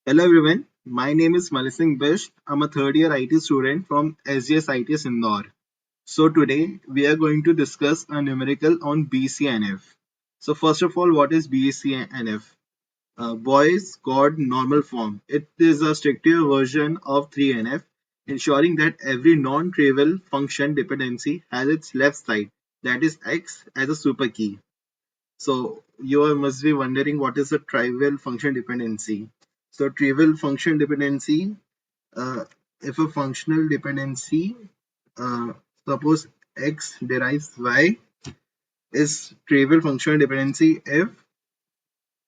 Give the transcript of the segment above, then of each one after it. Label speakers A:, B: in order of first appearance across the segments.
A: Hello everyone, my name is Malising Bish. I'm a third year IT student from SGS ITS Indore. So today we are going to discuss a numerical on BCNF. So first of all, what is BCNF? Boys God normal form. It is a stricter version of 3NF, ensuring that every non-trivial function dependency has its left side, that is X, as a super key. So must be wondering what is a trivial function dependency. So trivial function dependency, uh, if a functional dependency, uh, suppose x derives y, is trivial functional dependency if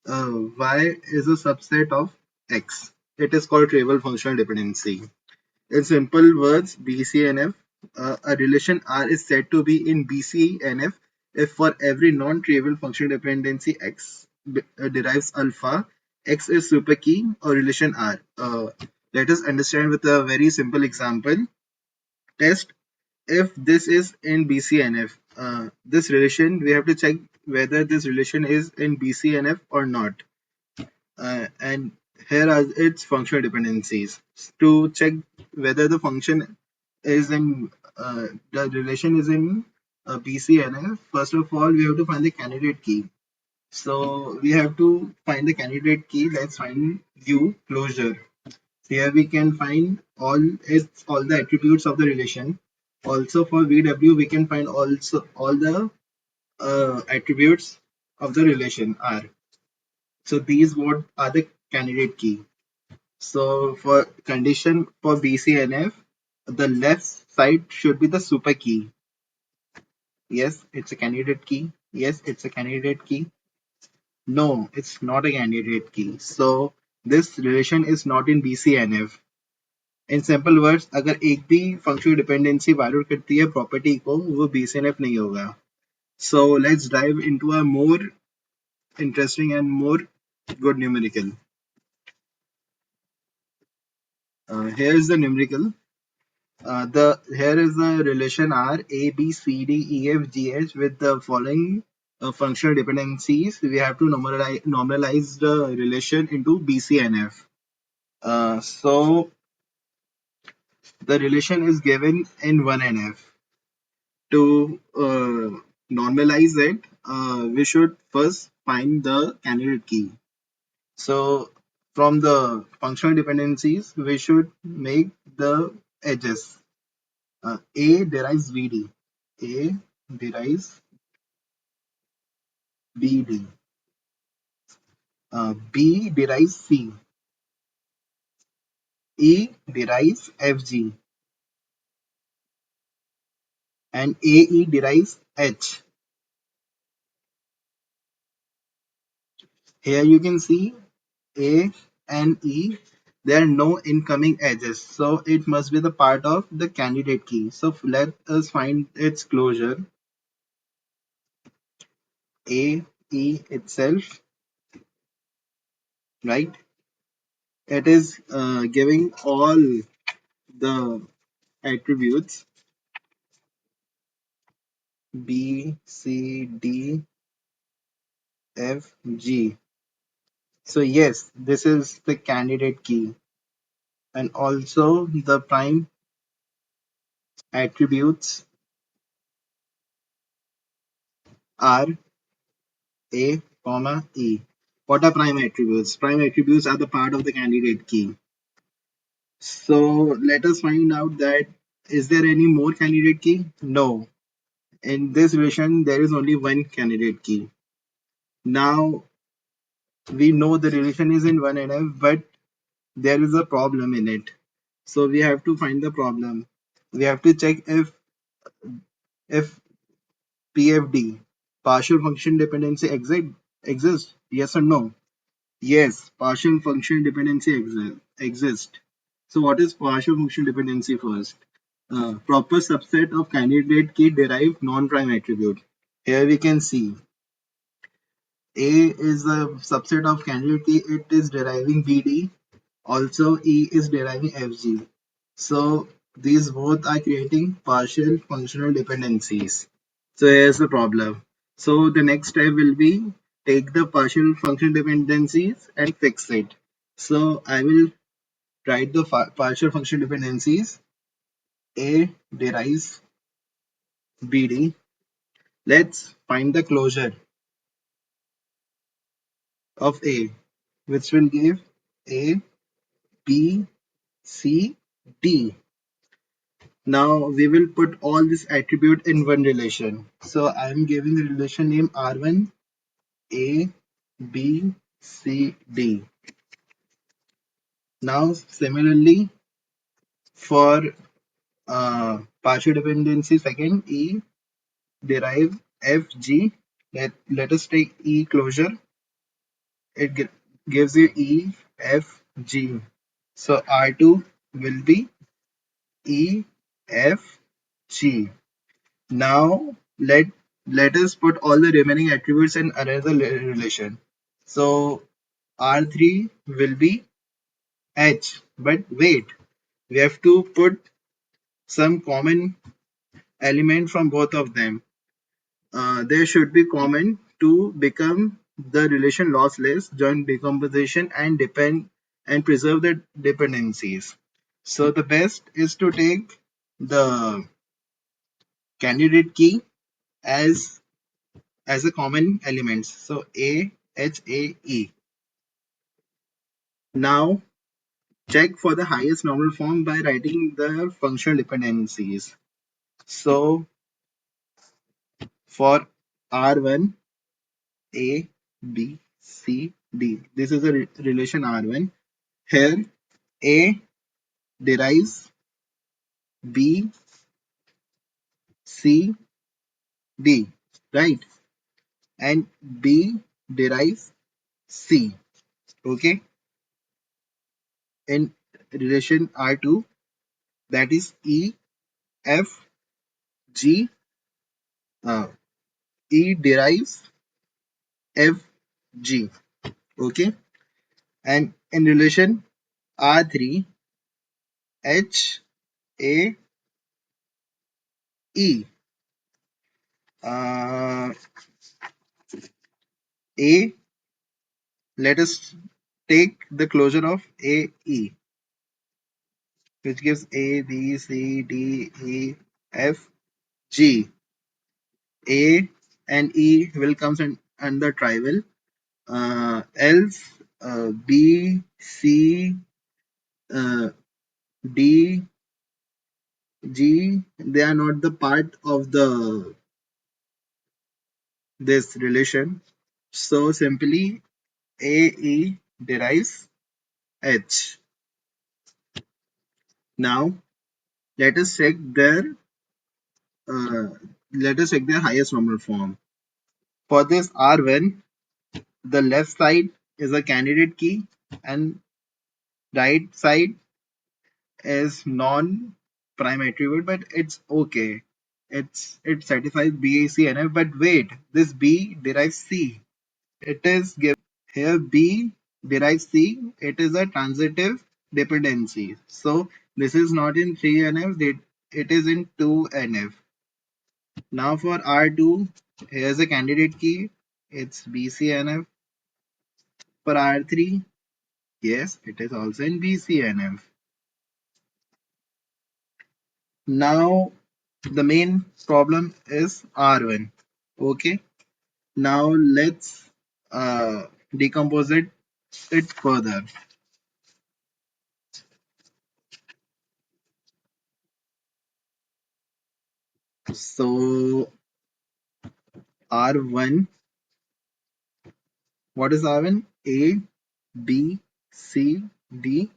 A: y is a subset of x. It is called trivial functional dependency. In simple words, BCNF, a relation R is said to be in BCNF if for every non-trivial functional dependency X derives alpha, X is super key or relation R. Let us understand with a very simple example. Test if this is in BCNF. This relation, we have to check whether this relation is in BCNF or not. And here are its functional dependencies. To check whether the function is in the relation is in BCNF, first of all, we have to find the candidate key. So we have to find the candidate key. Let's find view closure. Here we can find all the attributes of the relation. Also for VW, we can find also all the attributes of the relation R. So these what are the candidate key. So for condition for BCNF, the left side should be the super key. Yes, it's a candidate key. Yes, it's a candidate key. No, it's not a candidate key. So this relation is not in BCNF. In simple words, अगर एक भी functional dependency violet करती है property को, वो BCNF नहीं होगा. So let's dive into a more interesting and more good numerical. Here is the numerical. The Here is the relation R A B C D E F G H with the following functional dependencies. We have to normalize the relation into BCNF. So the relation is given in 1NF. To normalize it, we should first find the candidate key. So from the functional dependencies, we should make the edges. A derives VD. A derives BD. B derives C. E derives FG. And AE derives H. Here you can see A and E. There are no incoming edges. So it must be the part of the candidate key. So let us find its closure. A, E itself, right? It is giving all the attributes B, C, D, F, G. So yes, this is the candidate key. And also the prime attributes are A, comma, E. What are prime attributes? Prime attributes are the part of the candidate key. So let us find out that is there any more candidate key? No. In this relation, there is only one candidate key. Now we know the relation is in 1NF, but there is a problem in it. So we have to find the problem. We have to check if PFD, partial function dependency exists. Yes or no? Yes, partial function dependency exists. So what is partial function dependency first? Proper subset of candidate key derived non-prime attribute. Here we can see A is a subset of candidate key. It is deriving BD. Also, E is deriving FG. So these both are creating partial functional dependencies. So here's the problem. So the next step will be take the partial functional dependencies and fix it. So I will write the partial function dependencies. A derives BD. Let's find the closure of A, which will give A, B, C, D. Now we will put all this attribute in one relation. So I am giving the relation name R1, A, B, C, D. Now similarly for partial dependency second E derive F, G. Let us take E closure. It gives you E, F, G. So R2 will be E, F, G. Now let us put all the remaining attributes in another relation. So R3 will be H. But wait, we have to put some common element from both of them. There should be common to become the relation lossless, joint decomposition, and depend and preserve the dependencies. So the best is to take the candidate key as a common element. So A, H, A, E. Now check for the highest normal form by writing the functional dependencies. So for R1, A, B, C, D. This is a relation R1. Here A derives B, C, D, right? And B derives C. Okay. In relation R2, that is E, F, G. E derives F, G. Okay. And in relation R3, H, A, E. Uh, A, let us take the closure of A, E, which gives A, B, C, D, E, F, G. A and E will come under trivial. Else B, C, uh, D, G, they are not the part of the this relation. So simply A, E derives H. Now let us check their uh, highest normal form. For this R1, the left side is a candidate key and right side is non-prime attribute, but it's okay. It satisfies BCNF, but wait, this B derives C. It is given here B derives C. It is a transitive dependency. So this is not in 3NF, it is in 2NF. Now for R2, here's a candidate key. It's BCNF. For R3, yes, it is also in BCNF. Now the main problem is R1. Okay. Now let's decompose it further. So R1, what is R1? A, B, C, D,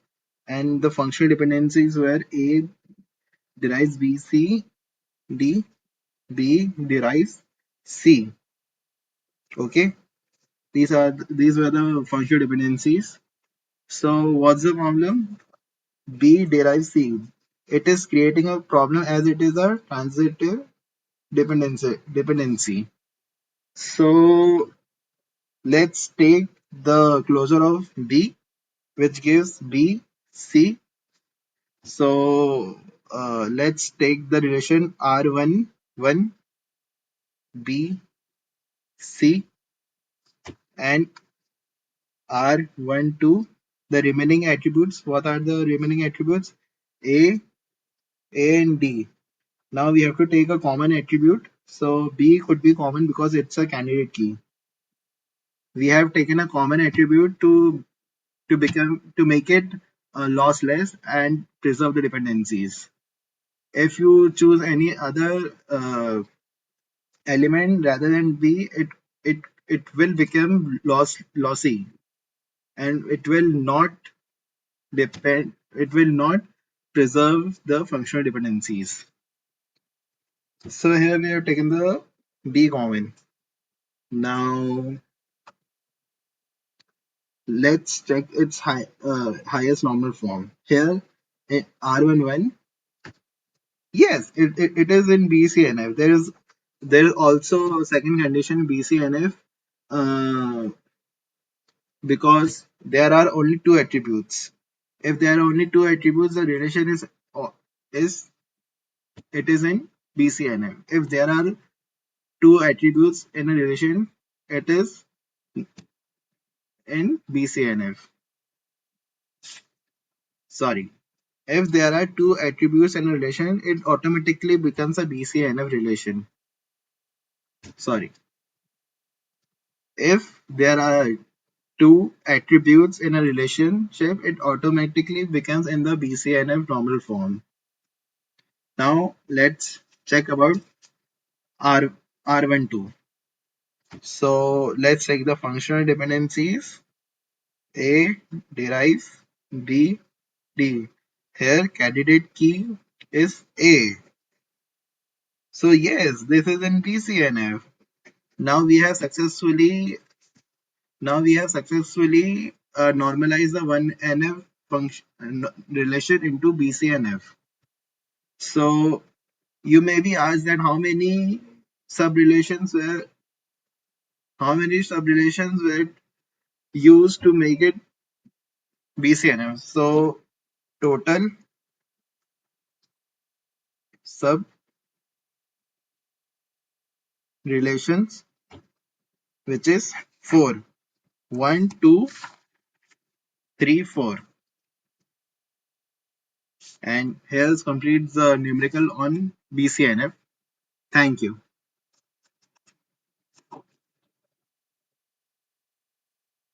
A: and the functional dependencies were A derives B, C, D, B derives C. Okay, these were the functional dependencies. So what's the problem? B derives C. It is creating a problem as it is a transitive dependency. So let's take the closure of B, which gives B C. So let's take the relation R1 1 B C and R1 2 The remaining attributes, what are the remaining attributes? A, A and D. Now we have to take a common attribute. So B could be common because it's a candidate key. We have taken a common attribute to make it lossless and preserve the dependencies. If you choose any other element rather than B, it will become lossy, and it will not preserve the functional dependencies. So here we have taken the B common. Now let's check its highest normal form. Here R11. Yes, it is in BCNF. There is also a second condition BCNF because there are only two attributes. If there are only two attributes, the relation is it is in BCNF. If there are two attributes in a relation, it is in BCNF. Sorry. If there are two attributes in a relation, it automatically becomes a BCNF relation. Sorry. If there are two attributes in a relationship, it automatically becomes in the BCNF normal form. Now let's check about R R12. So let's check the functional dependencies. A derives B D. Here candidate key is A. So yes, this is in BCNF. Now we have successfully normalized the 1NF function relation into BCNF. So you may be asked that how many subrelations were used to make it BCNF. So total sub-relations, which is 4. 1, 2, 3, 4. And here's completes the numerical on BCNF. Thank you.